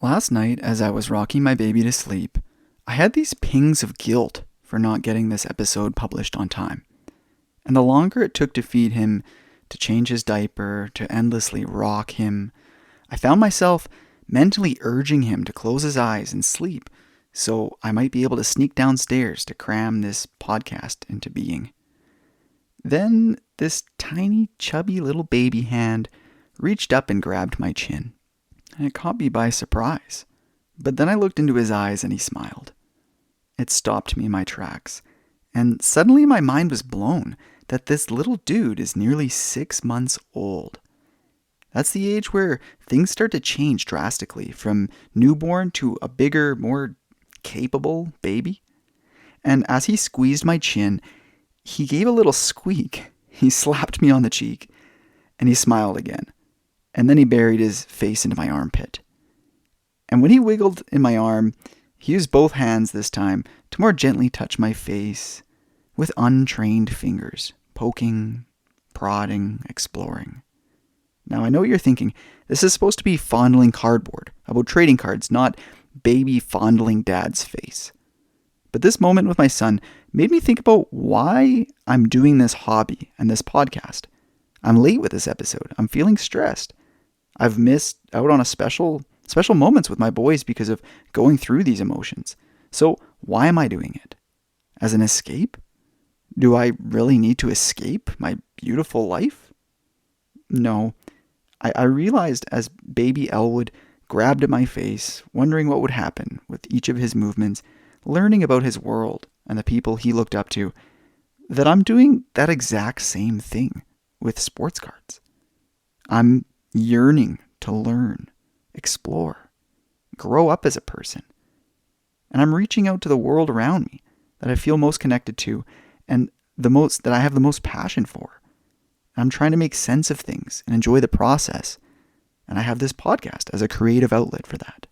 Last night, as I was rocking my baby to sleep, I had these pings of guilt for not getting this episode published on time. And the longer it took to feed him, to change his diaper, to endlessly rock him, I found myself mentally urging him to close his eyes and sleep so I might be able to sneak downstairs to cram this podcast into being. Then this tiny, chubby little baby hand reached up and grabbed my chin. And it caught me by surprise. But then I looked into his eyes and he smiled. It stopped me in my tracks. And suddenly my mind was blown that this little dude is nearly 6 months old. That's the age where things start to change drastically from newborn to a bigger, more capable baby. And as he squeezed my chin, he gave a little squeak. He slapped me on the cheek and he smiled again. And then he buried his face into my armpit. And when he wiggled in my arm, he used both hands this time to more gently touch my face with untrained fingers, poking, prodding, exploring. Now I know you're thinking, this is supposed to be Fondling Cardboard, about trading cards, not baby fondling dad's face. But this moment with my son made me think about why I'm doing this hobby and this podcast. I'm late with this episode. I'm feeling stressed. I've missed out on a special moments with my boys because of going through these emotions. So why am I doing it? As an escape? Do I really need to escape my beautiful life? No. I realized as baby Elwood grabbed at my face, wondering what would happen with each of his movements, learning about his world and the people he looked up to, that I'm doing that exact same thing with sports cards. I'm yearning to learn, explore, grow up as a person. And I'm reaching out to the world around me that I feel most connected to and that I have the most passion for. I'm trying to make sense of things and enjoy the process. And I have this podcast as a creative outlet for that.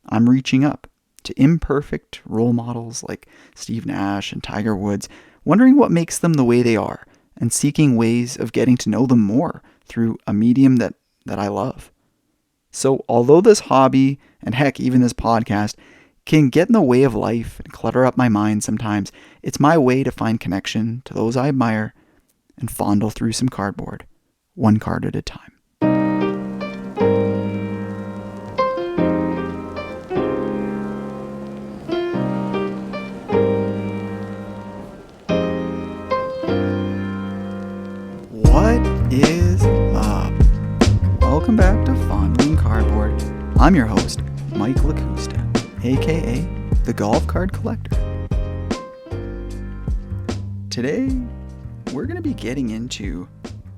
I'm reaching up to imperfect role models like Steve Nash and Tiger Woods, wondering what makes them the way they are and seeking ways of getting to know them more through a medium that I love. So although this hobby, and heck, even this podcast, can get in the way of life and clutter up my mind sometimes, it's my way to find connection to those I admire and fondle through some cardboard, one card at a time. What is up? Welcome back to Fondling Cardboard. I'm your host, Mike LaCusta, aka the Golf Card Collector. Today, we're going to be getting into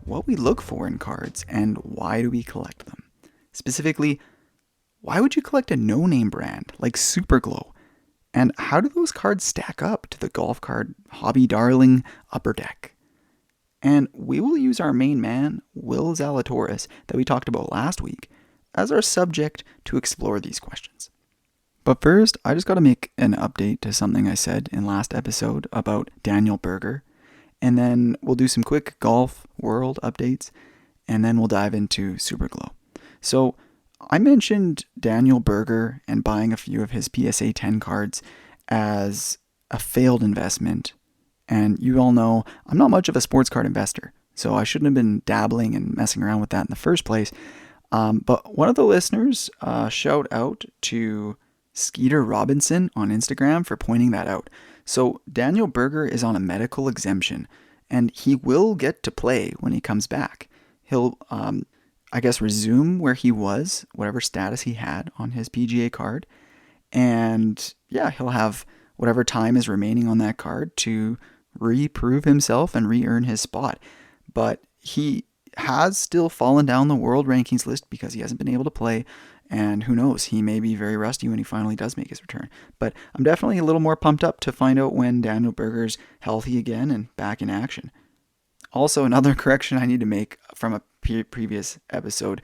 what we look for in cards and why do we collect them. Specifically, why would you collect a no-name brand like Super Glow? And how do those cards stack up to the golf card hobby darling Upper Deck? And we will use our main man, Will Zalatoris, that we talked about last week, as our subject to explore these questions. But first, I just got to make an update to something I said in last episode about Daniel Berger. And then we'll do some quick golf world updates, and then we'll dive into Super Glow. So I mentioned Daniel Berger and buying a few of his PSA 10 cards as a failed investment. And you all know I'm not much of a sports card investor, so I shouldn't have been dabbling and messing around with that in the first place. But one of the listeners, shout out to Skeeter Robinson on Instagram for pointing that out. So Daniel Berger is on a medical exemption, and he will get to play when he comes back. He'll, resume where he was, whatever status he had on his PGA card. And yeah, he'll have whatever time is remaining on that card to reprove himself and re-earn his spot. But he has still fallen down the world rankings list because he hasn't been able to play. And who knows, he may be very rusty when he finally does make his return. But I'm definitely a little more pumped up to find out when Daniel Berger's healthy again and back in action. Also, another correction I need to make from a previous episode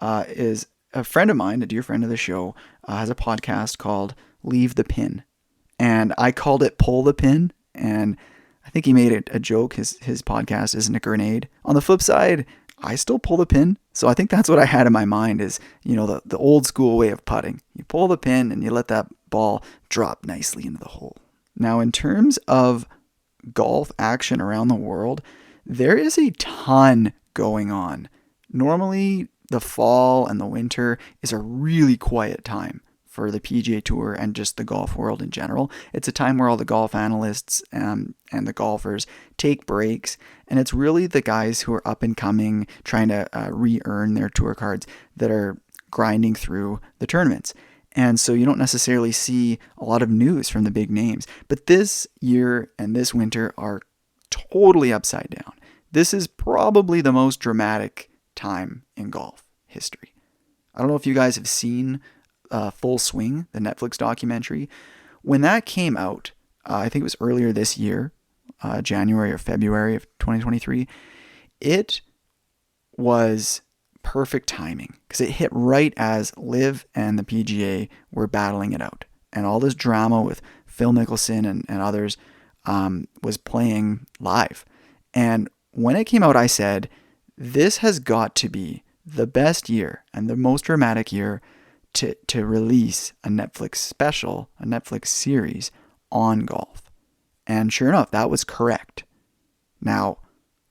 is a friend of mine, a dear friend of the show, has a podcast called Leave the Pin. And I called it Pull the Pin. And I think he made it a joke. His podcast isn't a grenade. On the flip side, I still pull the pin So I think that's what I had in my mind is, the old school way of putting. You pull the pin and you let that ball drop nicely into the hole. Now, in terms of golf action around the world, there is a ton going on. Normally, the fall and the winter is a really quiet time for the PGA Tour and just the golf world in general. It's a time where all the golf analysts and the golfers take breaks, and it's really the guys who are up and coming, trying to re-earn their tour cards, that are grinding through the tournaments. And so you don't necessarily see a lot of news from the big names. But this year and this winter are totally upside down. This is probably the most dramatic time in golf history. I don't know if you guys have seen Full Swing, the Netflix documentary. When that came out, I think it was earlier this year, January or February of 2023, it was perfect timing because it hit right as LIV and the PGA were battling it out. And all this drama with Phil Mickelson and others was playing live. And when it came out, I said, this has got to be the best year and the most dramatic year to release a Netflix special, a Netflix series on golf. And sure enough, that was correct. Now,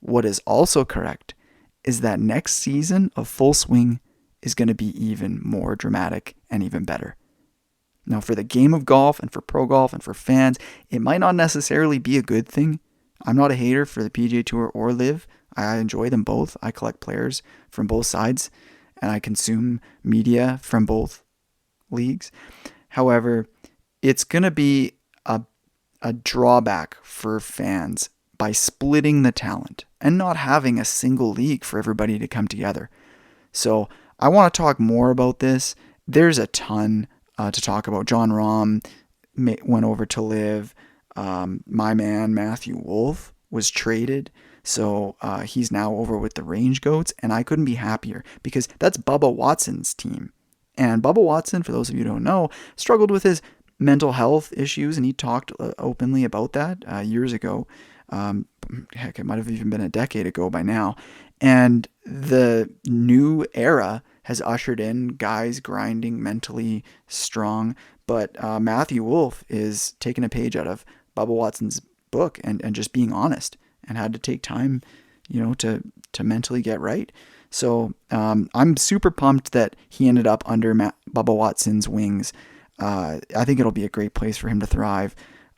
what is also correct is that next season of Full Swing is going to be even more dramatic and even better. Now, for the game of golf and for pro golf and for fans, it might not necessarily be a good thing. I'm not a hater for the PGA Tour or LIV. I enjoy them both. I collect players from both sides, and I consume media from both leagues. However, it's going to be a drawback for fans by splitting the talent and not having a single league for everybody to come together. So I want to talk more about this. There's a ton to talk about. Jon Rahm went over to LIV. My man Matthew Wolff was traded. So he's now over with the Range Goats, and I couldn't be happier because that's Bubba Watson's team. And Bubba Watson, for those of you who don't know, struggled with his mental health issues, and he talked openly about that years ago. Heck, it might have even been a decade ago by now. And the new era has ushered in guys grinding, mentally strong. But Matthew Wolff is taking a page out of Bubba Watson's book and just being honest, and had to take time, to mentally get right. So I'm super pumped that he ended up under Bubba Watson's wings. I think it'll be a great place for him to thrive.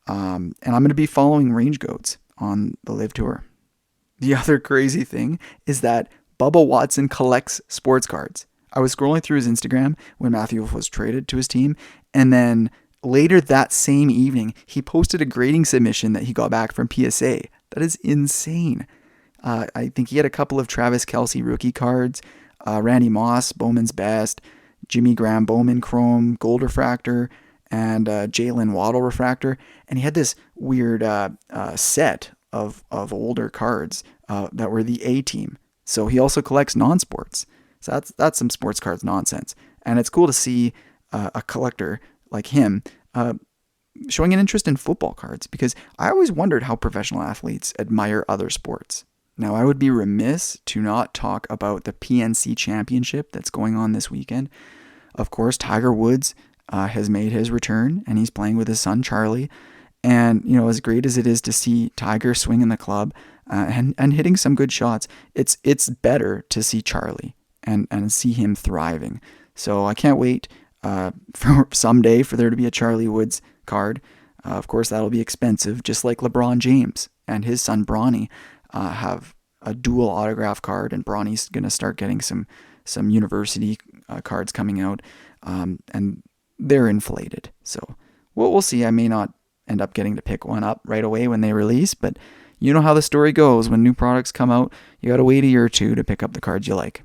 And I'm going to be following Range Goats on the LIV Tour. The other crazy thing is that Bubba Watson collects sports cards. I was scrolling through his Instagram when Matthew Wolff was traded to his team, and then later that same evening, he posted a grading submission that he got back from PSA. That is insane. I think he had a couple of Travis Kelce rookie cards, Randy Moss, Bowman's Best, Jimmy Graham Bowman Chrome, Gold Refractor, and Jalen Waddle Refractor. And he had this weird set of older cards that were the A team. So he also collects non-sports. So that's some sports cards nonsense. And it's cool to see a collector like him showing an interest in football cards, because I always wondered how professional athletes admire other sports. Now, I would be remiss to not talk about the PNC Championship that's going on this weekend. Of course, Tiger Woods has made his return, and he's playing with his son, Charlie. And, as great as it is to see Tiger swinging the club and hitting some good shots, it's better to see Charlie and see him thriving. So I can't wait for someday for there to be a Charlie Woods card. Of course, that'll be expensive, just like LeBron James and his son Bronny have a dual autograph card, and Bronny's going to start getting some university cards coming out, and they're inflated. So we'll see. I may not end up getting to pick one up right away when they release, but you know how the story goes. When new products come out, you got to wait a year or two to pick up the cards you like.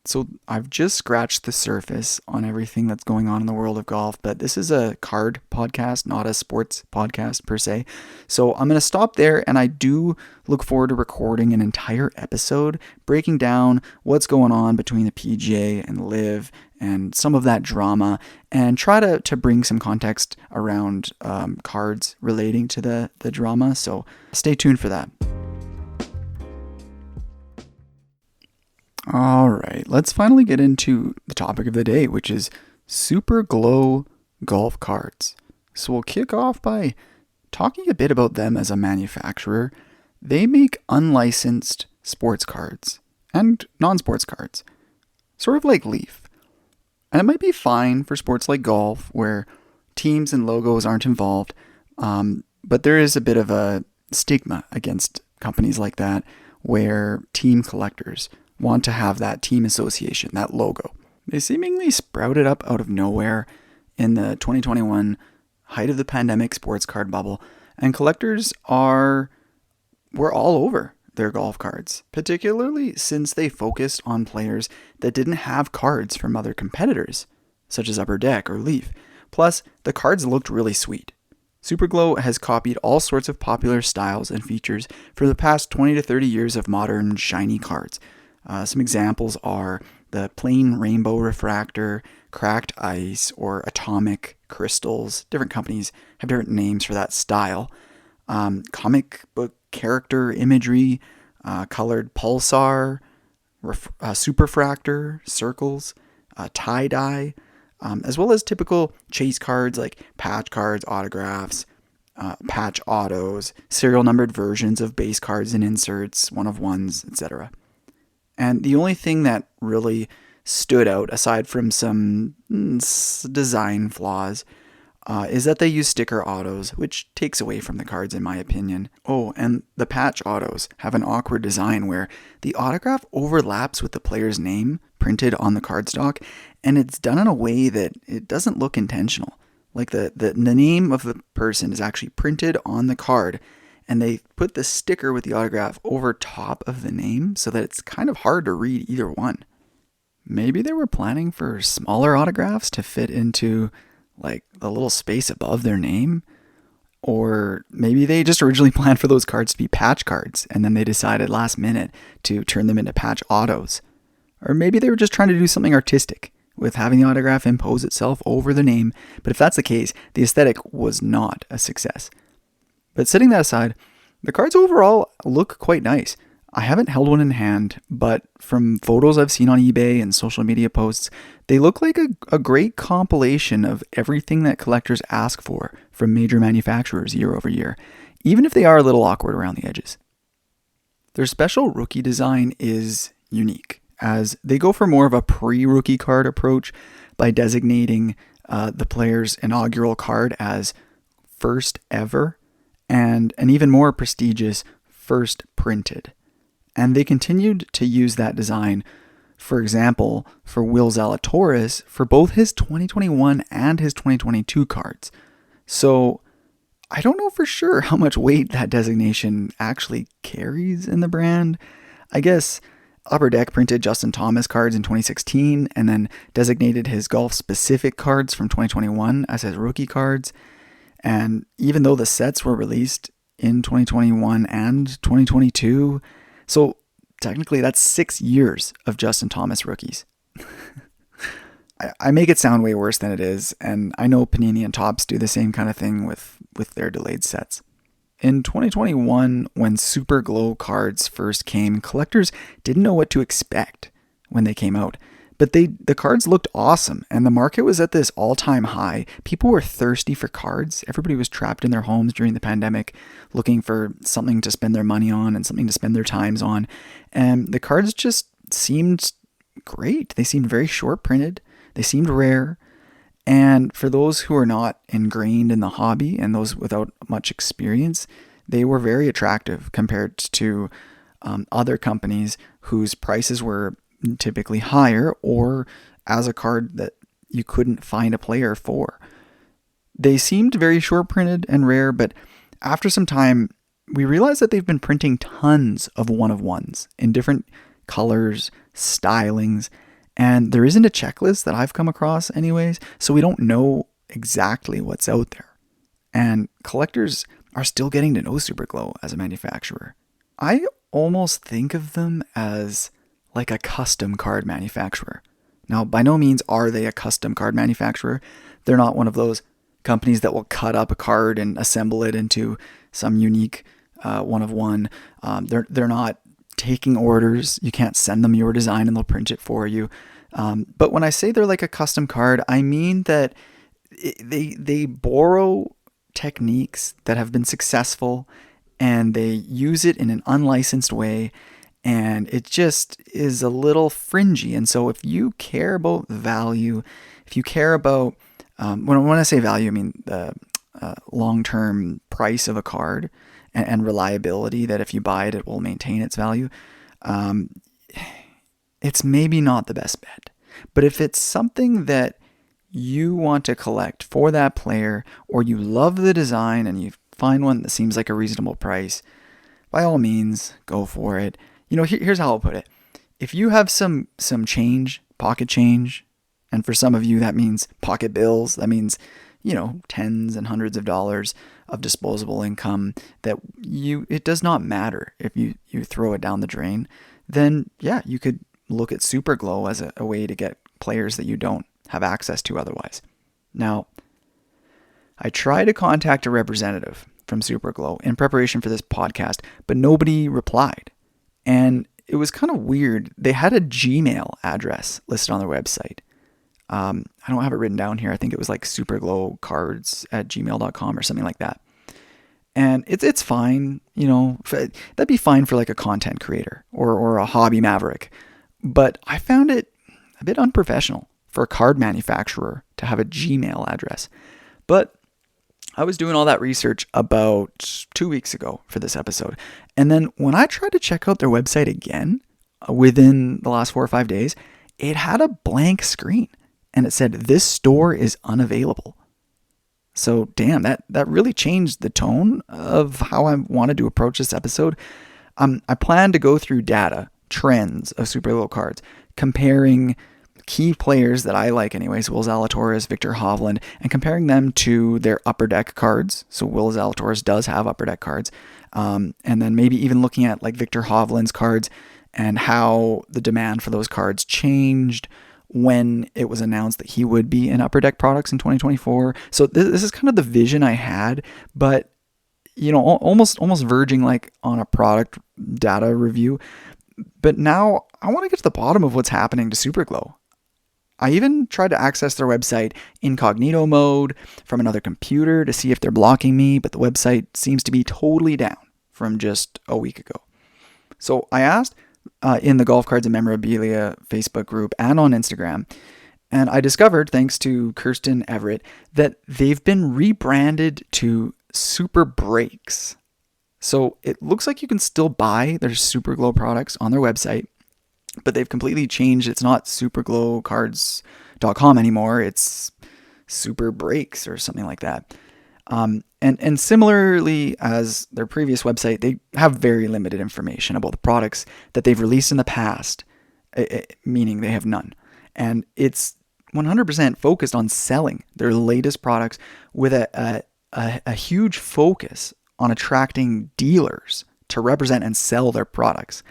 So I've just scratched the surface on everything that's going on in the world of golf, but this is a card podcast, not a sports podcast per se. So I'm going to stop there, and I do look forward to recording an entire episode breaking down what's going on between the PGA and LIV and some of that drama, and try to bring some context around cards relating to the drama. So stay tuned for that. All right, let's finally get into the topic of the day, which is Super Glow golf cards. So we'll kick off by talking a bit about them as a manufacturer. They make unlicensed sports cards and non-sports cards, sort of like Leaf. And it might be fine for sports like golf, where teams and logos aren't involved, but there is a bit of a stigma against companies like that, where team collectors want to have that team association, that logo. They seemingly sprouted up out of nowhere in the 2021 height of the pandemic sports card bubble, and collectors were all over their golf cards, particularly since they focused on players that didn't have cards from other competitors, such as Upper Deck or Leaf. Plus, the cards looked really sweet. Super Glow has copied all sorts of popular styles and features for the past 20 to 30 years of modern, shiny cards. Some examples are the plain rainbow refractor, cracked ice, or atomic crystals. Different companies have different names for that style. Comic book character imagery, colored pulsar, superfractor, circles, tie-dye, as well as typical chase cards like patch cards, autographs, patch autos, serial numbered versions of base cards and inserts, one-of-ones, etc. And the only thing that really stood out, aside from some design flaws, is that they use sticker autos, which takes away from the cards in my opinion. Oh, and the patch autos have an awkward design where the autograph overlaps with the player's name printed on the cardstock, and it's done in a way that it doesn't look intentional. Like the name of the person is actually printed on the card, and they put the sticker with the autograph over top of the name so that it's kind of hard to read either one. Maybe they were planning for smaller autographs to fit into like the little space above their name, or maybe they just originally planned for those cards to be patch cards and then they decided last minute to turn them into patch autos. Or maybe they were just trying to do something artistic with having the autograph impose itself over the name, but if that's the case, the aesthetic was not a success. But setting that aside, the cards overall look quite nice. I haven't held one in hand, but from photos I've seen on eBay and social media posts, they look like a great compilation of everything that collectors ask for from major manufacturers year over year, even if they are a little awkward around the edges. Their special rookie design is unique, as they go for more of a pre-rookie card approach by designating the player's inaugural card as first ever, and an even more prestigious first printed. And they continued to use that design, for example, for Will Zalatoris for both his 2021 and his 2022 cards. So I don't know for sure how much weight that designation actually carries in the brand. I guess Upper Deck printed Justin Thomas cards in 2016 and then designated his golf-specific cards from 2021 as his rookie cards. And even though the sets were released in 2021 and 2022, so technically that's 6 years of Justin Thomas rookies. I make it sound way worse than it is, and I know Panini and Topps do the same kind of thing with their delayed sets. In 2021, when Super Glow cards first came, collectors didn't know what to expect when they came out. But the cards looked awesome, and the market was at this all-time high. People were thirsty for cards. Everybody was trapped in their homes during the pandemic, looking for something to spend their money on and something to spend their times on. And the cards just seemed great. They seemed very short-printed. They seemed rare. And for those who are not ingrained in the hobby and those without much experience, they were very attractive compared to other companies whose prices were typically higher, or as a card that you couldn't find a player for. They seemed very short printed and rare, but after some time, we realized that they've been printing tons of one-of-ones in different colors, stylings, and there isn't a checklist that I've come across anyways, so we don't know exactly what's out there. And collectors are still getting to know Super Glow as a manufacturer. I almost think of them as like a custom card manufacturer. Now, by no means are they a custom card manufacturer. They're not one of those companies that will cut up a card and assemble it into some unique one-of-one. They're not taking orders. You can't send them your design and they'll print it for you. But when I say they're like a custom card, I mean that they borrow techniques that have been successful and they use it in an unlicensed way, and it just is a little fringy. And so if you care about value, if you care about, when I say value, I mean the long-term price of a card and reliability, that if you buy it, it will maintain its value, it's maybe not the best bet. But if it's something that you want to collect for that player, or you love the design and you find one that seems like a reasonable price, by all means, go for it. Here's how I'll put it. If you have some change, pocket change, and for some of you that means pocket bills, that means, tens and hundreds of dollars of disposable income that it does not matter if you throw it down the drain, then yeah, you could look at Super Glow as a way to get players that you don't have access to otherwise. Now, I tried to contact a representative from Super Glow in preparation for this podcast, but nobody replied. And it was kind of weird. They had a Gmail address listed on their website. I don't have it written down here. I think it was like superglowcards@gmail.com or something like that. And it's fine, that'd be fine for like a content creator or a hobby maverick. But I found it a bit unprofessional for a card manufacturer to have a Gmail address. But I was doing all that research about 2 weeks ago for this episode. And then when I tried to check out their website again within the last 4 or 5 days, it had a blank screen and it said, "This store is unavailable." So damn, that really changed the tone of how I wanted to approach this episode. I plan to go through data, trends of Super Glow cards, comparing key players that I like anyways, Will Zalatoris, Viktor Hovland, and comparing them to their upper deck cards. So Will Zalatoris does have upper deck cards. And then maybe even looking at like Viktor Hovland's cards and how the demand for those cards changed when it was announced that he would be in upper deck products in 2024. So this is kind of the vision I had, but almost verging like on a product data review. But now I want to get to the bottom of what's happening to Super Glow. I even tried to access their website incognito mode from another computer to see if they're blocking me, but the website seems to be totally down from just a week ago. So I asked in the Golf Cards and Memorabilia Facebook group and on Instagram, and I discovered, thanks to Kirsten Everett, that they've been rebranded to Super Breaks. So it looks like you can still buy their Super Glow products on their website, but they've completely changed. It's not superglowcards.com anymore. It's Super Breaks or something like that. And similarly as their previous website, they have very limited information about the products that they've released in the past, meaning they have none. And it's 100% focused on selling their latest products with a huge focus on attracting dealers to represent and sell their products.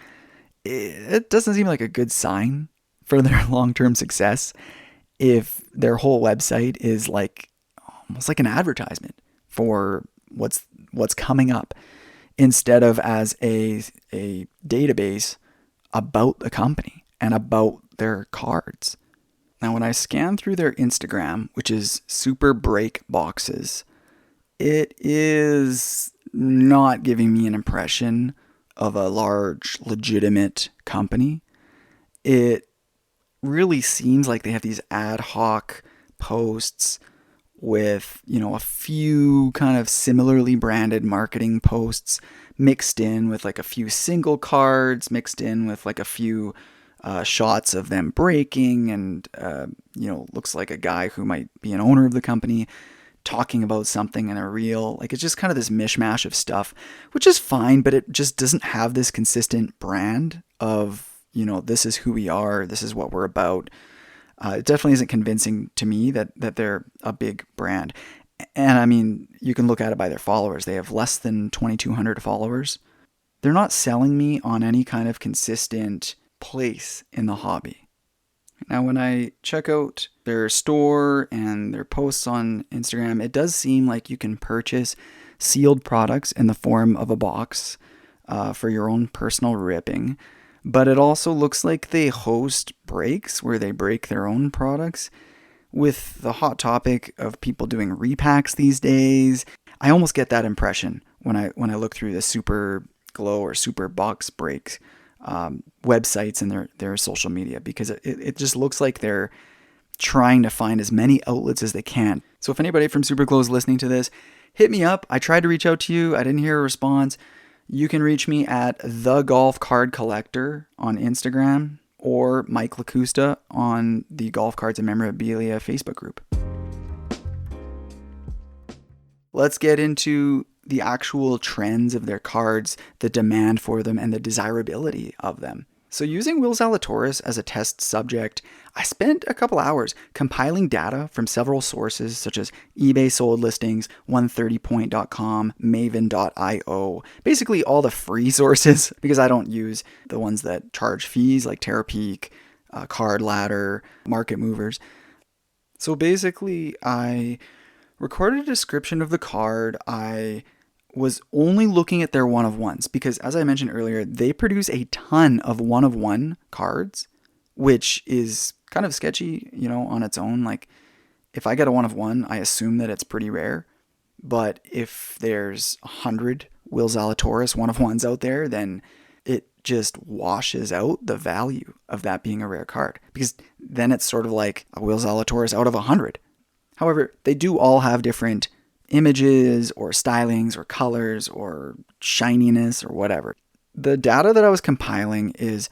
It doesn't seem like a good sign for their long-term success if their whole website is like almost like an advertisement for what's coming up instead of as a database about the company and about their cards. Now, when I scan through their Instagram, which is Super Break Boxes, it is not giving me an impression of a large, legitimate company. It really seems like they have these ad hoc posts with, a few kind of similarly branded marketing posts mixed in with like a few single cards, mixed in with like a few shots of them breaking and, looks like a guy who might be an owner of the company talking about something in a reel. Like, it's just kind of this mishmash of stuff, which is fine, but it just doesn't have this consistent brand of, this is who we are, this is what we're about. It definitely isn't convincing to me that they're a big brand. And I mean, you can look at it by their followers. They have less than 2,200 followers. They're not selling me on any kind of consistent place in the hobby. Now, when I check out their store and their posts on Instagram, it does seem like you can purchase sealed products in the form of a box for your own personal ripping. But it also looks like they host breaks where they break their own products. With the hot topic of people doing repacks these days, I almost get that impression when I look through the Super Glow or Super Box breaks websites and their social media, because it just looks like they're trying to find as many outlets as they can. So if anybody from Super Glow is listening to this, hit me up. I tried to reach out to you. I didn't hear a response. You can reach me at The Golf Card Collector on Instagram or Mike Lacusta on the Golf Cards and Memorabilia Facebook group. Let's get into the actual trends of their cards, the demand for them, and the desirability of them. So using Will Zalatoris as a test subject, I spent a couple hours compiling data from several sources such as eBay sold listings, 130point.com, maven.io, basically all the free sources, because I don't use the ones that charge fees like Terapeak, Card Ladder, Market Movers. So basically I recorded a description of the card. I was only looking at their one-of-ones because, as I mentioned earlier, they produce a ton of one-of-one cards, which is kind of sketchy, on its own. Like, if I get a one-of-one, I assume that it's pretty rare. But if there's 100 Will Zalatoris one-of-ones out there, then it just washes out the value of that being a rare card, because then it's sort of like a Will Zalatoris out of 100. However, they do all have different images or stylings or colors or shininess or whatever. The data that I was compiling is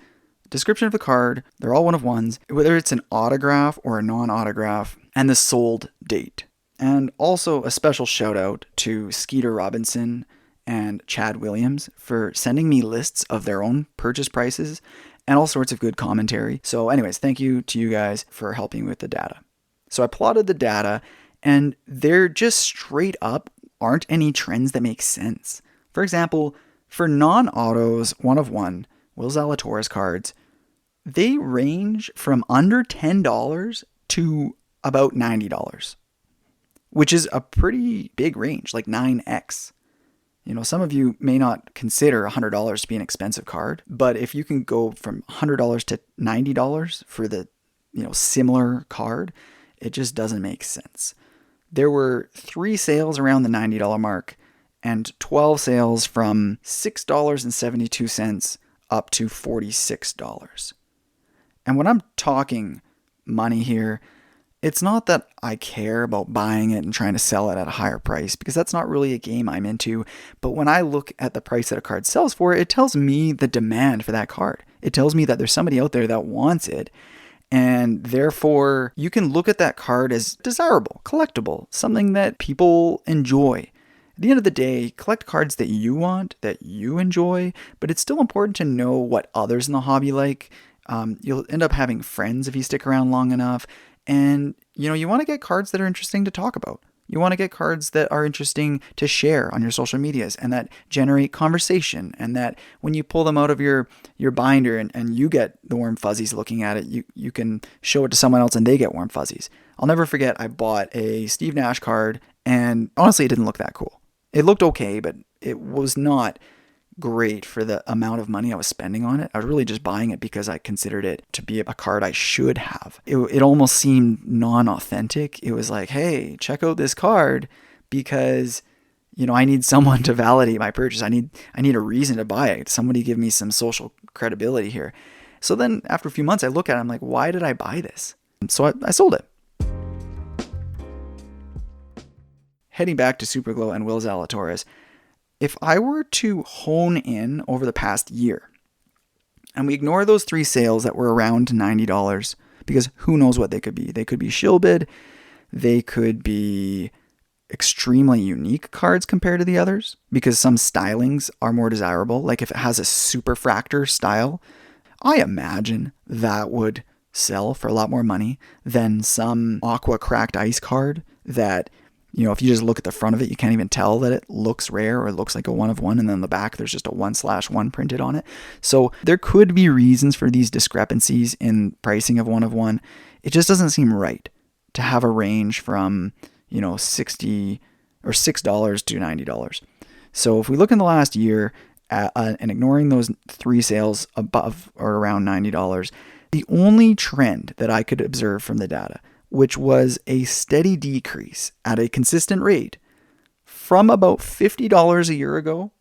description of the card. They're all one-of-ones, whether it's an autograph or a non-autograph, and the sold date. And also a special shout out to Skeeter Robinson and Chad Williams for sending me lists of their own purchase prices and all sorts of good commentary. So anyways, thank you to you guys for helping with the data. So I plotted the data, and there just straight up aren't any trends that make sense. For example, for non-autos, one-of-one, Will Zalatoris cards, they range from under $10 to about $90, which is a pretty big range, like 9x. Some of you may not consider $100 to be an expensive card, but if you can go from $100 to $90 for the, similar card, it just doesn't make sense. There were 3 sales around the $90 mark and 12 sales from $6.72 up to $46. And when I'm talking money here, it's not that I care about buying it and trying to sell it at a higher price, because that's not really a game I'm into. But when I look at the price that a card sells for, it tells me the demand for that card. It tells me that there's somebody out there that wants it. And therefore, you can look at that card as desirable, collectible, something that people enjoy. At the end of the day, collect cards that you want, that you enjoy, but it's still important to know what others in the hobby like. You'll end up having friends if you stick around long enough. And, you want to get cards that are interesting to talk about. You want to get cards that are interesting to share on your social medias and that generate conversation, and that when you pull them out of your binder and you get the warm fuzzies looking at it, you can show it to someone else and they get warm fuzzies. I'll never forget, I bought a Steve Nash card, and honestly, it didn't look that cool. It looked okay, but it was not great for the amount of money I was spending on it. I was really just buying it because I considered it to be a card I should have. It almost seemed non-authentic. It was like, hey, check out this card because, I need someone to validate my purchase. I need a reason to buy it. Somebody give me some social credibility here. So then after a few months, I look at it, I'm like, why did I buy this? And so I sold it. Heading back to Super Glow and Will Zalatoris, if I were to hone in over the past year, and we ignore those 3 sales that were around $90, because who knows what they could be. They could be shill bid. They could be extremely unique cards compared to the others, because some stylings are more desirable. Like if it has a superfractor style, I imagine that would sell for a lot more money than some aqua cracked ice card that, if you just look at the front of it, you can't even tell that it looks rare or it looks like a one-of-one, and then the back there's just a 1/1 printed on it. So there could be reasons for these discrepancies in pricing of one-of-one. It just doesn't seem right to have a range from, $60 or $6 to $90. So if we look in the last year and ignoring those 3 sales above or around $90, the only trend that I could observe from the data, which was a steady decrease at a consistent rate from about $50 a year ago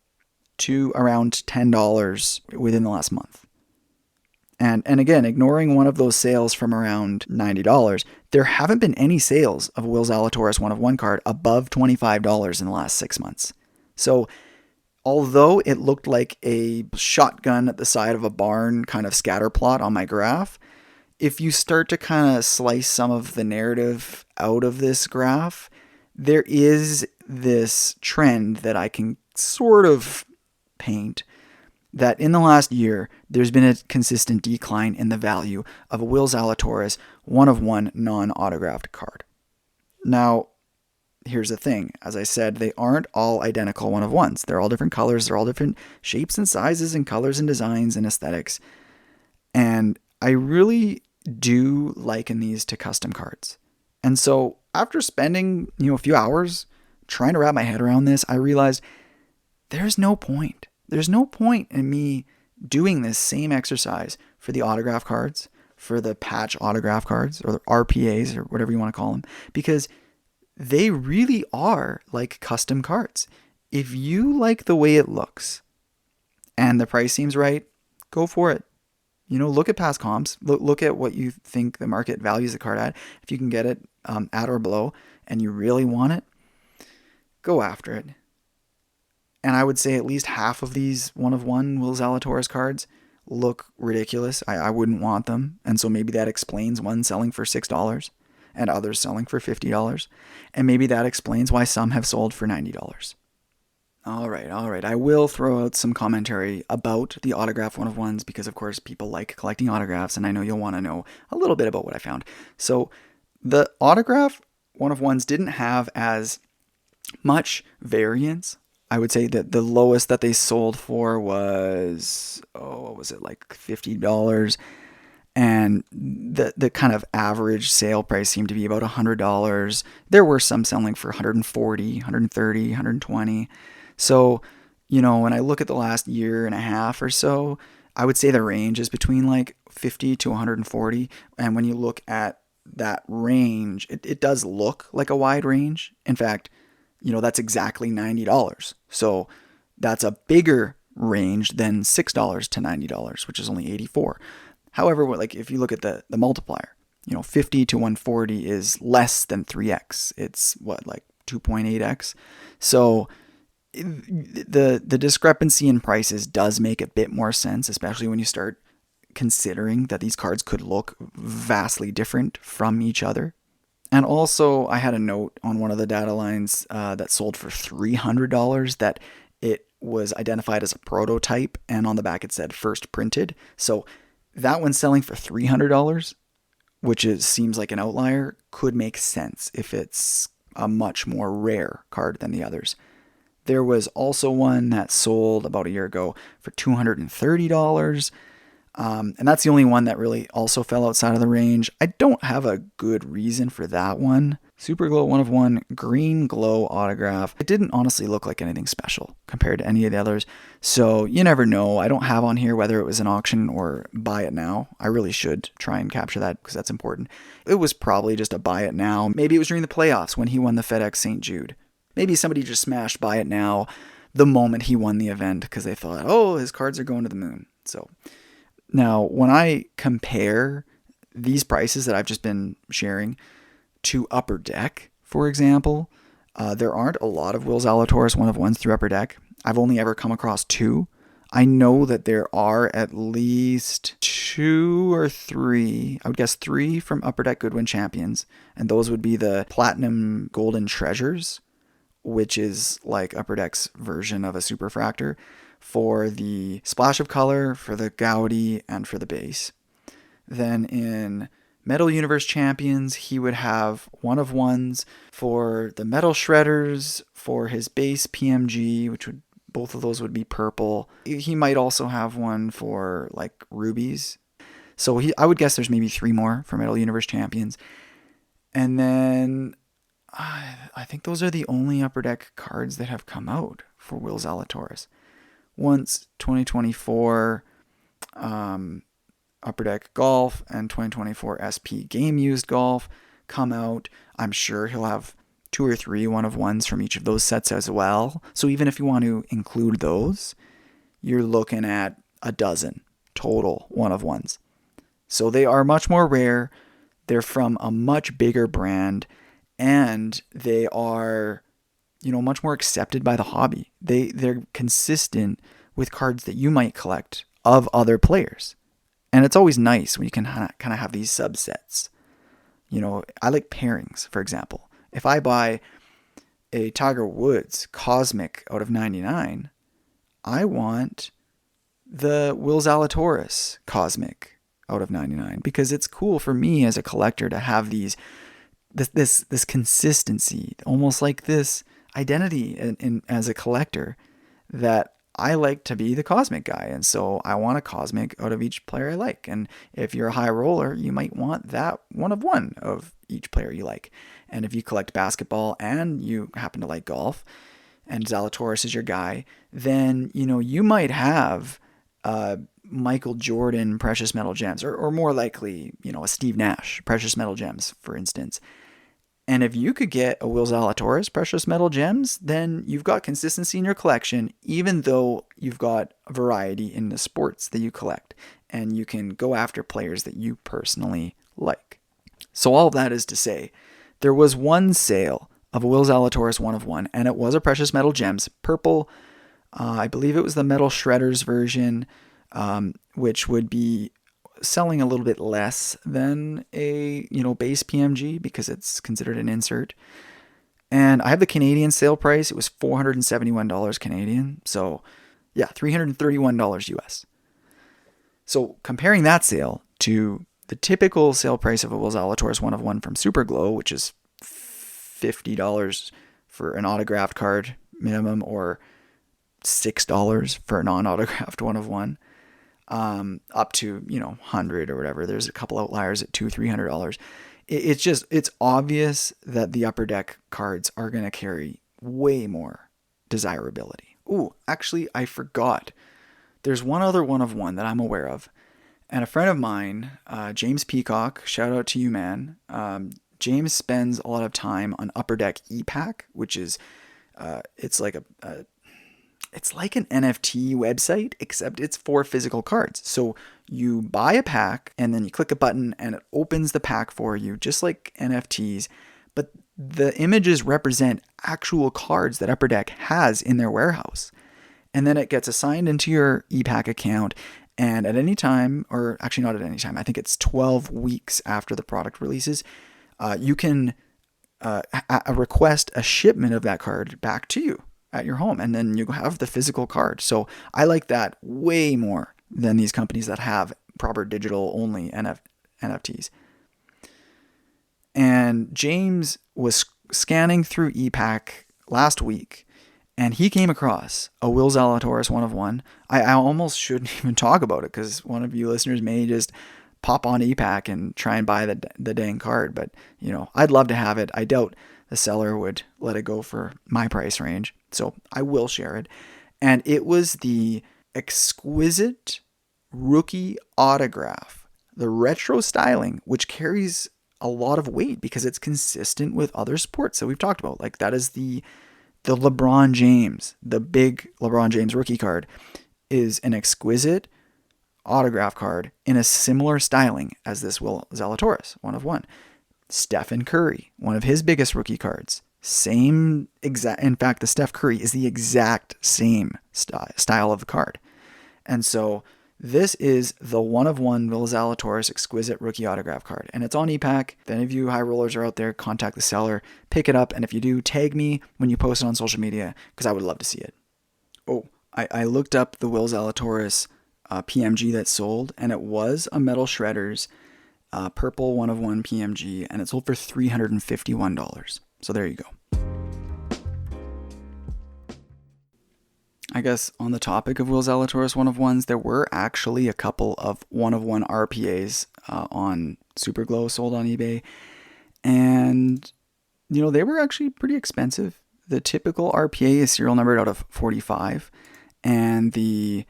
to around $10 within the last month. And again, ignoring one of those sales from around $90, there haven't been any sales of Will Zalatoris 1-of-1 card above $25 in the last 6 months. So although it looked like a shotgun at the side of a barn kind of scatter plot on my graph, if you start to kind of slice some of the narrative out of this graph, there is this trend that I can sort of paint that in the last year, there's been a consistent decline in the value of a Will Zalatoris 1-of-1 non-autographed card. Now, here's the thing. As I said, they aren't all identical 1-of-1s. They're all different colors. They're all different shapes and sizes and colors and designs and aesthetics. And I really do liken these to custom cards. And so after spending, a few hours trying to wrap my head around this, I realized there's no point. There's no point in me doing this same exercise for the autograph cards, for the patch autograph cards, or the RPAs, or whatever you want to call them, because they really are like custom cards. If you like the way it looks and the price seems right, go for it. Look at past comps. Look at what you think the market values the card at. If you can get it at or below and you really want it, go after it. And I would say at least half of these 1-of-1 Will Zalatoris cards look ridiculous. I wouldn't want them. And so maybe that explains one selling for $6 and others selling for $50. And maybe that explains why some have sold for $90. All right. I will throw out some commentary about the autograph 1-of-1s because, of course, people like collecting autographs, and I know you'll want to know a little bit about what I found. So the autograph 1-of-1s didn't have as much variance. I would say that the lowest that they sold for was, like $50? And the kind of average sale price seemed to be about $100. There were some selling for $140, $130, $120. So, when I look at the last year and a half or so, I would say the range is between like $50 to $140. And when you look at that range, it does look like a wide range. In fact, that's exactly $90. So that's a bigger range than $6 to $90, which is only $84. However, if you look at the multiplier, 50 to 140 is less than 3x. It's 2.8x. So the discrepancy in prices does make a bit more sense, especially when you start considering that these cards could look vastly different from each other. And also, I had a note on one of the data lines that sold for $300 that it was identified as a prototype, and on the back it said first printed. So that one selling for $300, which seems like an outlier, could make sense if it's a much more rare card than the others. There was also one that sold about a year ago for $230. And that's the only one that really also fell outside of the range. I don't have a good reason for that one. Super Glow 1-of-1 green glow autograph. It didn't honestly look like anything special compared to any of the others. So you never know. I don't have on here whether it was an auction or buy it now. I really should try and capture that because that's important. It was probably just a buy it now. Maybe it was during the playoffs when he won the FedEx St. Jude. Maybe somebody just smashed buy it now the moment he won the event because they thought, oh, his cards are going to the moon. So now, when I compare these prices that I've just been sharing to Upper Deck, for example, there aren't a lot of Will Zalatoris 1-of-1s through Upper Deck. I've only ever come across 2. I know that there are at least 2 or 3, I would guess 3 from Upper Deck Goodwin Champions, and those would be the Platinum Golden Treasures, which is like Upper Deck's version of a Superfractor, for the splash of color, for the Gaudi, and for the base. Then in Metal Universe Champions, he would have 1-of-1s for the Metal Shredders, for his base PMG, both of those would be purple. He might also have one for rubies. So I would guess there's maybe 3 more for Metal Universe Champions. And then I think those are the only Upper Deck cards that have come out for Will Zalatoris. once 2024 Upper Deck Golf and 2024 SP Game Used Golf come out, I'm sure he'll have 2 or 3 one-of-ones from each of those sets as well. So even if you want to include those, you're looking at a dozen total one-of-ones. So they are much more rare. They're from a much bigger brand, and they are, much more accepted by the hobby. They're consistent with cards that you might collect of other players. And it's always nice when you can kind of have these subsets. I like pairings, for example. If I buy a Tiger Woods Cosmic out of 99, I want the Will Zalatoris Cosmic out of 99 because it's cool for me as a collector to have this consistency, almost like this identity as a collector, that I like to be the Cosmic guy. And so I want a Cosmic out of each player I like. And if you're a high roller, you might want that one of each player you like. And if you collect basketball and you happen to like golf and Zalatoris is your guy, then, you might have Michael Jordan Precious Metal Gems, or more likely, a Steve Nash Precious Metal Gems, for instance. And if you could get a Will Zalatoris Precious Metal Gems, then you've got consistency in your collection, even though you've got variety in the sports that you collect. And you can go after players that you personally like. So all of that is to say, there was one sale of a Will Zalatoris 1-of-1, and it was a Precious Metal Gems purple. I believe it was the Metal Shredders version, which would be selling a little bit less than a base PMG because it's considered an insert. And I have the Canadian sale price. It was $471 Canadian. So yeah, $331 US. So comparing that sale to the typical sale price of a Will Zalatoris 1-of-1 from Super Glow, which is $50 for an autographed card minimum, or $6 for a non-autographed 1-of-1. Up to, $100 or whatever. There's a couple outliers at $200-$300. It's obvious that the Upper Deck cards are going to carry way more desirability. Ooh, actually, I forgot. There's one other 1-of-1 that I'm aware of. And a friend of mine, James Peacock, shout out to you, man. James spends a lot of time on Upper Deck e-Pack, which is, it's like it's like an NFT website, except it's for physical cards. So you buy a pack and then you click a button and it opens the pack for you, just like NFTs. But the images represent actual cards that Upper Deck has in their warehouse. And then it gets assigned into your ePack account. And at any time, or actually not at any time, I think it's 12 weeks after the product releases, you can request a shipment of that card back to you at your home, and then you have the physical card. So I like that way more than these companies that have proper digital only NFTs. And James was scanning through ePack last week, and he came across a Will Zalatoris 1-of-1. I almost shouldn't even talk about it because one of you listeners may just pop on ePack and try and buy the dang card. But, I'd love to have it. I doubt the seller would let it go for my price range. So I will share it. And it was the exquisite rookie autograph, the retro styling, which carries a lot of weight because it's consistent with other sports that we've talked about. Like that is the LeBron James, the big LeBron James rookie card is an exquisite autograph card in a similar styling as this Will Zalatoris 1-of-1. Stephen Curry, one of his biggest rookie cards, same exact. In fact, the Steph Curry is the exact same style of the card. And so this is the 1-of-1 Will Zalatoris exquisite rookie autograph card. And it's on ePack. If any of you high rollers are out there, contact the seller, pick it up. And if you do, tag me when you post it on social media because I would love to see it. Oh, I looked up the Will Zalatoris PMG that sold, and it was a Metal Shredders purple 1-of-1 PMG, and it sold for $351. So there you go. I guess on the topic of Will Zalatoris 1-of-1s, there were actually a couple of 1-of-1 RPAs on Super Glow sold on eBay. And, they were actually pretty expensive. The typical RPA is serial numbered out of 45. And the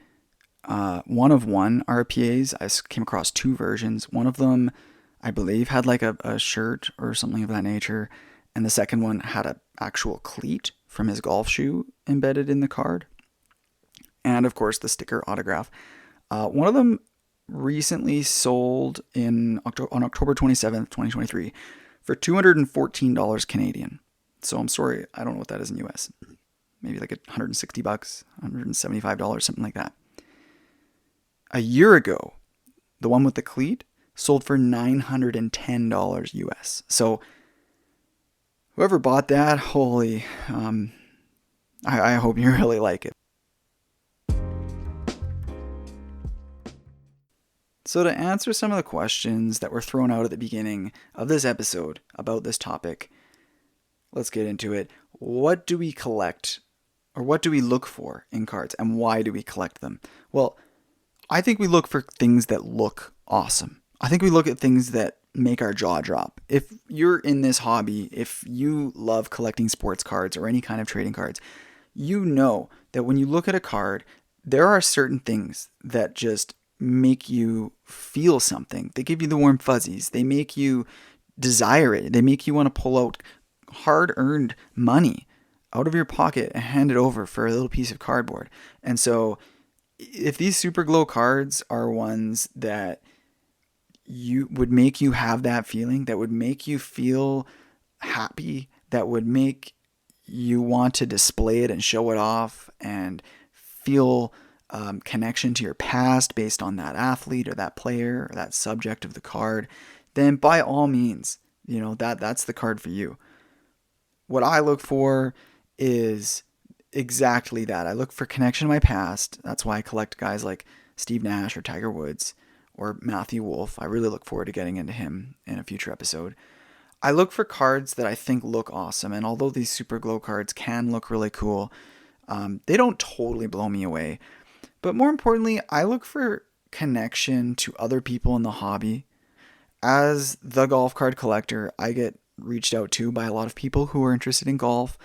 one of one RPAs, I came across two versions. One of them, I believe, had like a shirt or something of that nature. And the second one had an actual cleat from his golf shoe embedded in the card. And of course, the sticker autograph. One of them recently sold on October 27th, 2023 for $214 Canadian. So I'm sorry, I don't know what that is in US. Maybe like $160, $175, something like that. A year ago, the one with the cleat sold for $910 US. So whoever bought that, holy, I hope you really like it. So to answer some of the questions that were thrown out at the beginning of this episode about this topic, let's get into it. What do we collect, or what do we look for in cards, and why do we collect them? Well, I think we look for things that look awesome. I think we look at things that make our jaw drop. If you're in this hobby, if you love collecting sports cards or any kind of trading cards, you know that when you look at a card, there are certain things that just make you feel something. They give you the warm fuzzies. They make you desire it. They make you want to pull out hard-earned money out of your pocket and hand it over for a little piece of cardboard. And so if these Super Glow cards are ones that you would make you have that feeling, that would make you feel happy, that would make you want to display it and show it off and feel connection to your past based on that athlete or that player or that subject of the card, then by all means, that's the card for you. What I look for is exactly that. I look for connection to my past. That's why I collect guys like Steve Nash or Tiger Woods or Matthew Wolff. I really look forward to getting into him in a future episode. I look for cards that I think look awesome. And although these Super Glow cards can look really cool, they don't totally blow me away. But more importantly, I look for connection to other people in the hobby. As the golf card collector, I get reached out to by a lot of people who are interested in golf,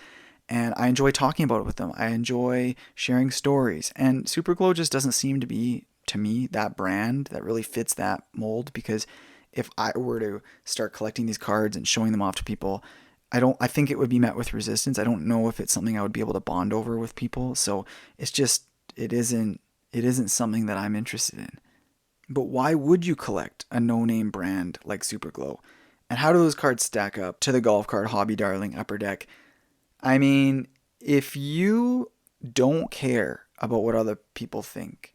and I enjoy talking about it with them. I enjoy sharing stories, and Super Glow just doesn't seem to be, to me, that brand that really fits that mold, because if I were to start collecting these cards and showing them off to people, I think it would be met with resistance. I don't know if it's something I would be able to bond over with people. So it isn't something that I'm interested in. But why would you collect a no-name brand like Super Glow? And how do those cards stack up to the golf card hobby darling Upper Deck? I mean, if you don't care about what other people think,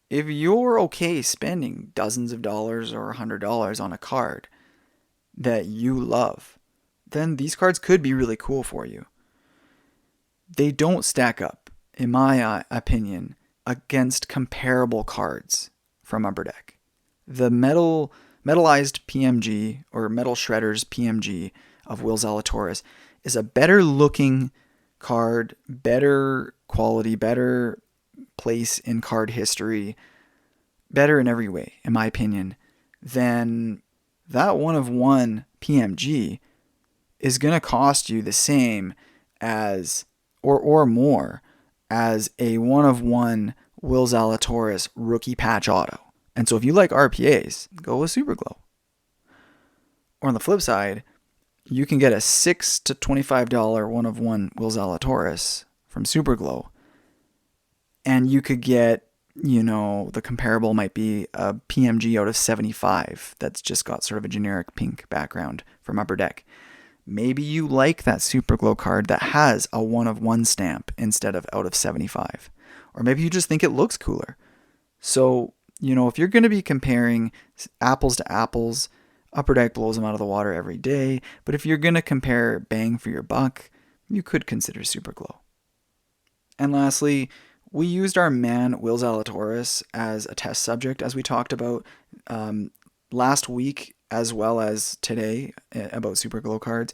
if you're okay spending dozens of dollars or $100 on a card that you love, then these cards could be really cool for you. They don't stack up, in my opinion, against comparable cards from Upper Deck. The metallized PMG or Metal Shredders PMG of Will Zalatoris is a better looking card, better quality, better place in card history, better in every way, in my opinion, than that one of one PMG is going to cost you the same as or more as a one of one Will Zalatoris rookie patch auto. And so if you like RPAs, go with Super Glow. Or on the flip side, you can get a $6 to $25 one of one Will Zalatoris from Super Glow. And you could get, the comparable might be a PMG out of 75 that's just got sort of a generic pink background from Upper Deck. Maybe you like that Super Glow card that has a one of one stamp instead of out of 75. Or maybe you just think it looks cooler. So, if you're going to be comparing apples to apples, Upper Deck blows them out of the water every day. But if you're going to compare bang for your buck, you could consider Super Glow. And lastly, we used our man Will Zalatoris as a test subject, as we talked about last week as well as today about Super Glow cards.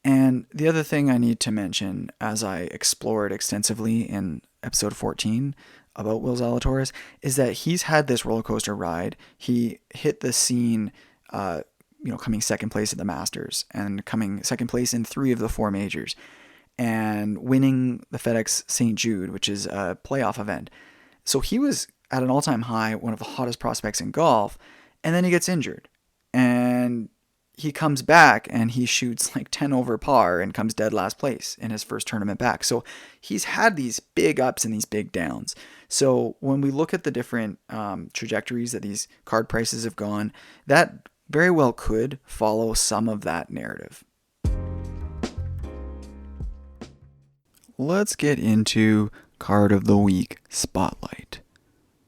And the other thing I need to mention, as I explored extensively in episode 14 about Will Zalatoris, is that he's had this roller coaster ride. He hit the scene, coming second place at the Masters and coming second place in 3 of the 4 majors. and winning the FedEx St. Jude, which is a playoff event. So he was at an all-time high, one of the hottest prospects in golf, and then he gets injured. And he comes back and he shoots like 10 over par and comes dead last place in his first tournament back. So he's had these big ups and these big downs. So when we look at the different trajectories that these card prices have gone, that very well could follow some of that narrative. Let's get into Card of the Week Spotlight.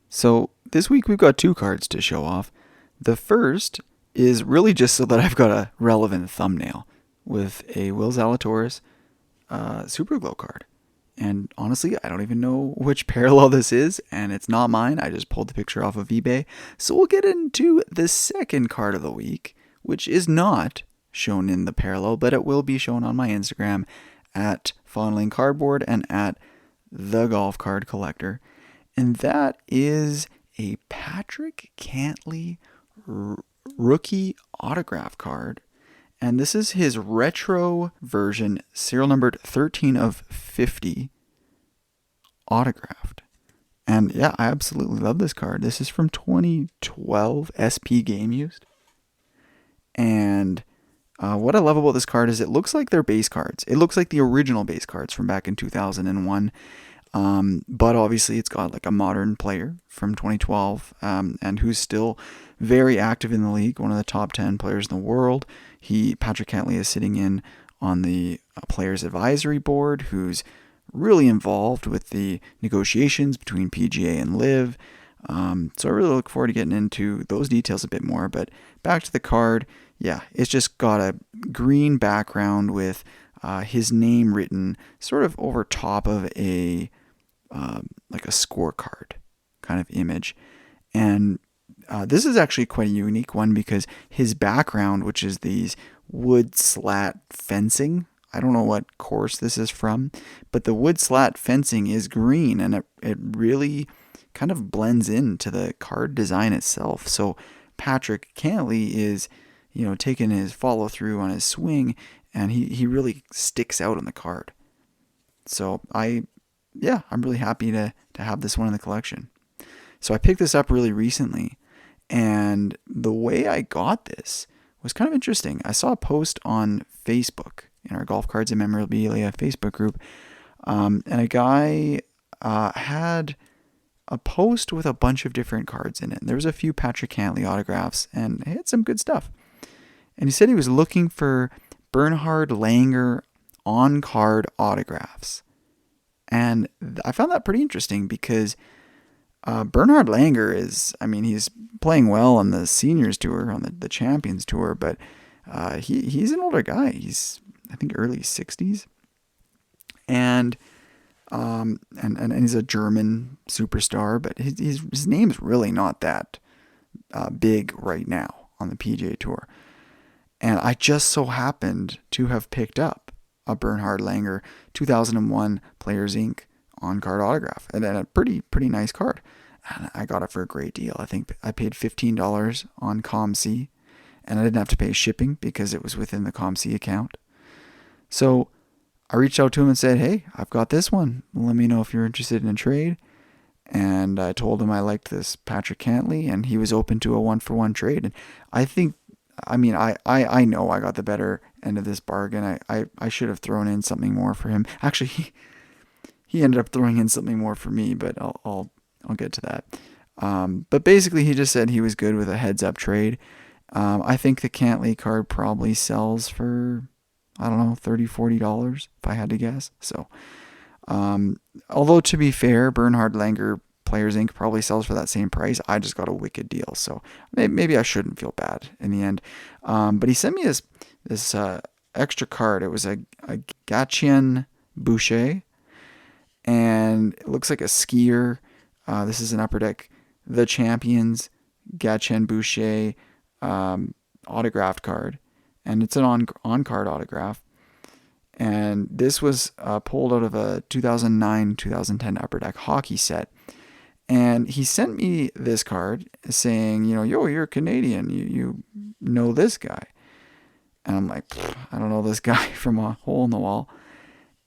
So this week we've got 2 cards to show off. The first is really just so that I've got a relevant thumbnail with a Will Zalatoris Super Glow card. And honestly, I don't even know which parallel this is, and it's not mine. I just pulled the picture off of eBay. So we'll get into the second card of the week, which is not shown in the parallel, but it will be shown on my Instagram at Fondling Cardboard and at The Golf Card Collector. And that is a Patrick Cantlay rookie autograph card. And this is his retro version, serial numbered 13 of 50, autographed. And yeah, I absolutely love this card. This is from 2012 SP Game Used. And what I love about this card is it looks like they're base cards. It looks like the original base cards from back in 2001. But obviously it's got like a modern player from 2012 and who's still very active in the league, one of the top 10 players in the world. Patrick Cantlay is sitting in on the Players Advisory Board, who's really involved with the negotiations between PGA and LIV. So I really look forward to getting into those details a bit more. But back to the card, yeah, it's just got a green background with his name written sort of over top of a like a scorecard kind of image. And this is actually quite a unique one because his background, which is these wood slat fencing, I don't know what course this is from, but the wood slat fencing is green and it really kind of blends into the card design itself. So Patrick Cantlay is, taking his follow through on his swing, and he really sticks out on the card. So I'm really happy to have this one in the collection. So I picked this up really recently, and the way I got this was kind of interesting. I saw a post on Facebook in our Golf Cards and Memorabilia Facebook group, and a guy had a post with a bunch of different cards in it. And there was a few Patrick Cantlay autographs, and it had some good stuff. And he said he was looking for Bernhard Langer on-card autographs. And I found that pretty interesting because Bernhard Langer he's playing well on the Seniors Tour, on the Champions Tour, but he's an older guy. He's, I think, early 60s. And he's a German superstar, but his name's really not that big right now on the PGA Tour. And I just so happened to have picked up a Bernhard Langer 2001 Players Inc. on-card autograph, and then a pretty nice card. And I got it for a great deal. I think I paid $15 on ComC, and I didn't have to pay shipping because it was within the ComC account. So I reached out to him and said, "Hey, I've got this one. Let me know if you're interested in a trade." And I told him I liked this Patrick Cantlay, and he was open to a 1-for-1 trade. And I know I got the better end of this bargain. I should have thrown in something more for him. Actually, he ended up throwing in something more for me, but I'll get to that. But basically, he just said he was good with a heads-up trade. I think the Cantlay card probably sells for, I don't know, $30, $40 if I had to guess. So, although to be fair, Bernhard Langer Players Inc. probably sells for that same price. I just got a wicked deal, so maybe I shouldn't feel bad in the end. But he sent me this extra card. It was a Gatien Boucher, and it looks like a skier. This is an Upper Deck The Champions Gatien Boucher autographed card, and it's an on-card autograph. And this was pulled out of a 2009-2010 Upper Deck hockey set. And he sent me this card saying, yo, you're Canadian. You know this guy. And I'm like, I don't know this guy from a hole in the wall.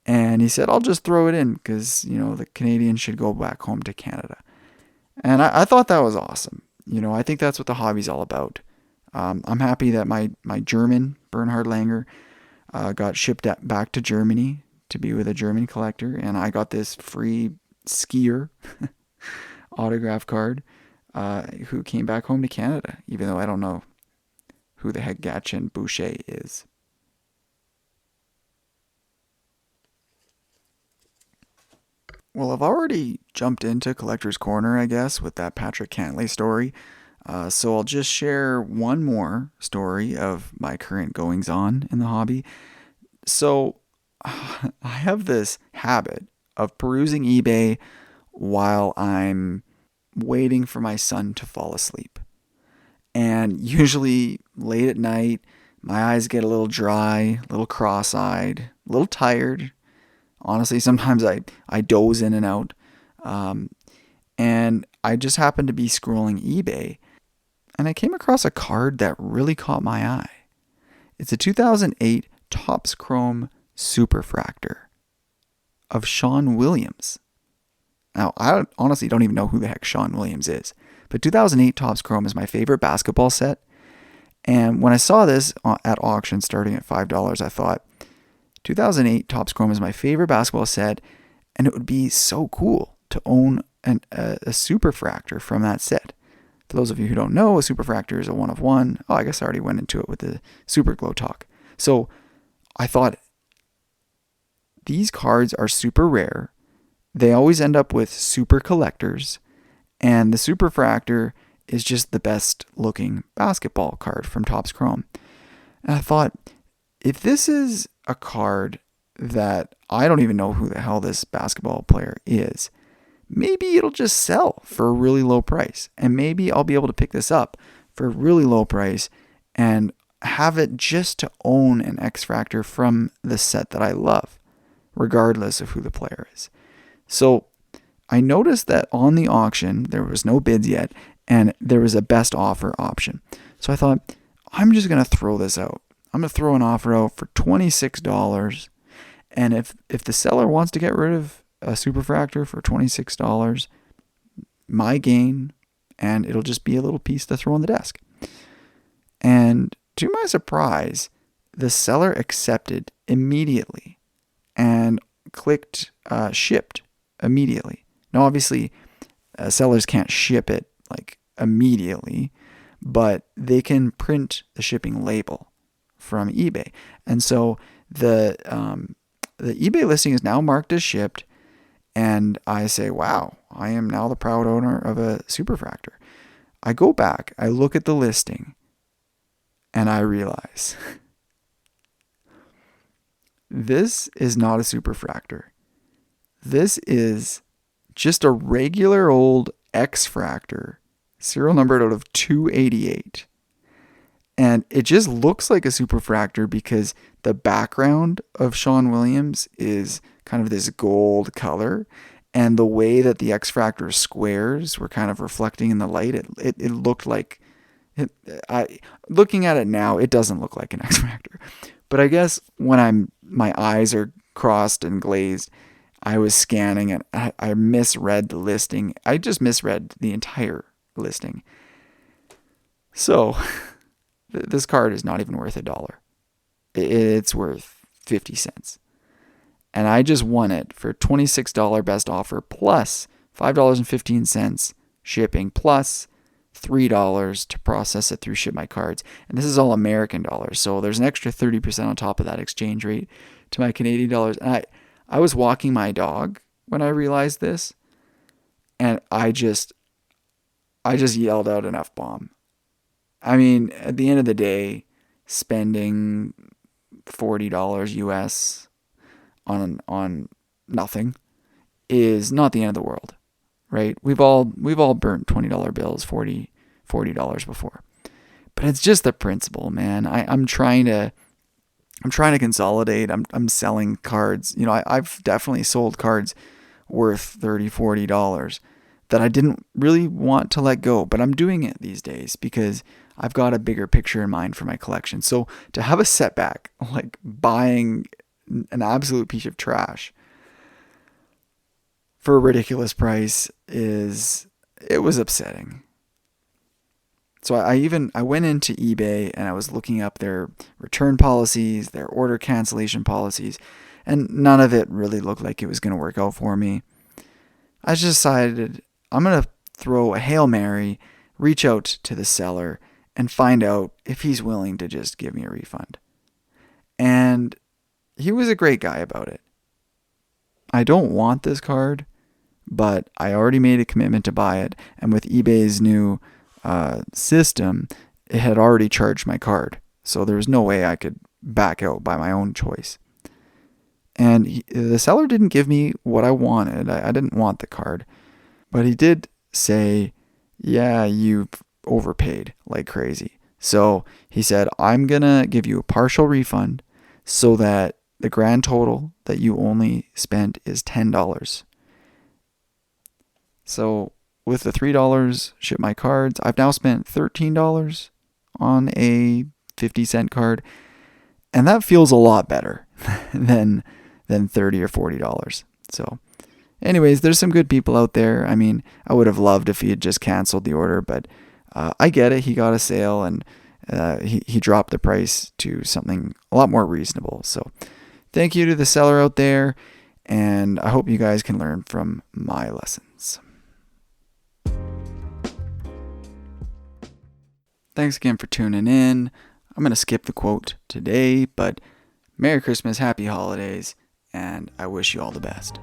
And he said, I'll just throw it in because, the Canadians should go back home to Canada. And I thought that was awesome. I think that's what the hobby's all about. I'm happy that my German, Bernhard Langer, got shipped back to Germany to be with a German collector. And I got this free skier autograph card who came back home to Canada, even though I don't know who the heck Gatchen Boucher is. Well, I've already jumped into Collector's Corner, I guess, with that Patrick Cantlay story. So I'll just share one more story of my current goings on in the hobby. So I have this habit of perusing eBay while I'm waiting for my son to fall asleep. And usually late at night, my eyes get a little dry, a little cross-eyed, a little tired. Honestly, sometimes I doze in and out. And I just happened to be scrolling eBay, and I came across a card that really caught my eye. It's a 2008 Topps Chrome Superfractor of Sean Williams. Now, I honestly don't even know who the heck Sean Williams is, but 2008 Topps Chrome is my favorite basketball set. And when I saw this at auction starting at $5, I thought, 2008 Topps Chrome is my favorite basketball set, and it would be so cool to own a superfractor from that set. For those of you who don't know, a superfractor is a one of one. Oh, I guess I already went into it with the Super Glow talk. So I thought, these cards are super rare. They always end up with super collectors, and the superfractor is just the best looking basketball card from Topps Chrome. And I thought, if this is a card that I don't even know who the hell this basketball player is, maybe it'll just sell for a really low price. And maybe I'll be able to pick this up for a really low price and have it just to own an X-Fractor from the set that I love, regardless of who the player is. So I noticed that on the auction, there was no bids yet, and there was a best offer option. So I thought, I'm just going to throw this out. I'm going to throw an offer out for $26. And if the seller wants to get rid of a superfractor for $26, my gain, and it'll just be a little piece to throw on the desk. And to my surprise, the seller accepted immediately and clicked shipped immediately. Now, obviously, sellers can't ship it like immediately, but they can print the shipping label from eBay. And so the eBay listing is now marked as shipped, and I say, wow, I am now the proud owner of a superfractor. I go back, I look at the listing, and I realize this is not a superfractor. This is just a regular old X-Fractor, serial numbered out of 288. And it just looks like a superfractor because the background of Sean Williams is kind of this gold color. And the way that the X-Fractor squares were kind of reflecting in the light, it looked like... looking at it now, it doesn't look like an X-Fractor. But I guess when my eyes are crossed and glazed, I was scanning and I misread the listing. I just misread the entire listing. So... this card is not even worth $1. It's worth 50 cents. And I just won it for $26 best offer plus $5.15 shipping plus $3 to process it through Ship My Cards. And this is all American dollars. So there's an extra 30% on top of that exchange rate to my Canadian dollars. And I was walking my dog when I realized this. And I just yelled out an F-bomb. I mean, at the end of the day, spending $40 US on nothing is not the end of the world, right? We've all burnt $20 bills, $40 before, but it's just the principle, man. I'm trying to consolidate. I'm selling cards. I've definitely sold cards worth $30, $40 that I didn't really want to let go, but I'm doing it these days because I've got a bigger picture in mind for my collection. So to have a setback, like buying an absolute piece of trash for a ridiculous price it was upsetting. So I went into eBay and I was looking up their return policies, their order cancellation policies, and none of it really looked like it was going to work out for me. I just decided I'm going to throw a Hail Mary, reach out to the seller, and find out if he's willing to just give me a refund. And he was a great guy about it. I don't want this card, but I already made a commitment to buy it, and with eBay's new system, it had already charged my card, so there was no way I could back out by my own choice. And the seller didn't give me what I wanted. I didn't want the card, but he did say, yeah, you've overpaid like crazy. So he said, I'm gonna give you a partial refund so that the grand total that you only spent is $10. So with the $3 ship my cards, I've now spent $13 on a 50-cent card, and that feels a lot better than $30 or $40. So anyways, there's some good people out there. I mean, I would have loved if he had just canceled the order, but I get it. He got a sale, and he dropped the price to something a lot more reasonable. So thank you to the seller out there, and I hope you guys can learn from my lessons. Thanks again for tuning in. I'm going to skip the quote today, but Merry Christmas, Happy Holidays, and I wish you all the best.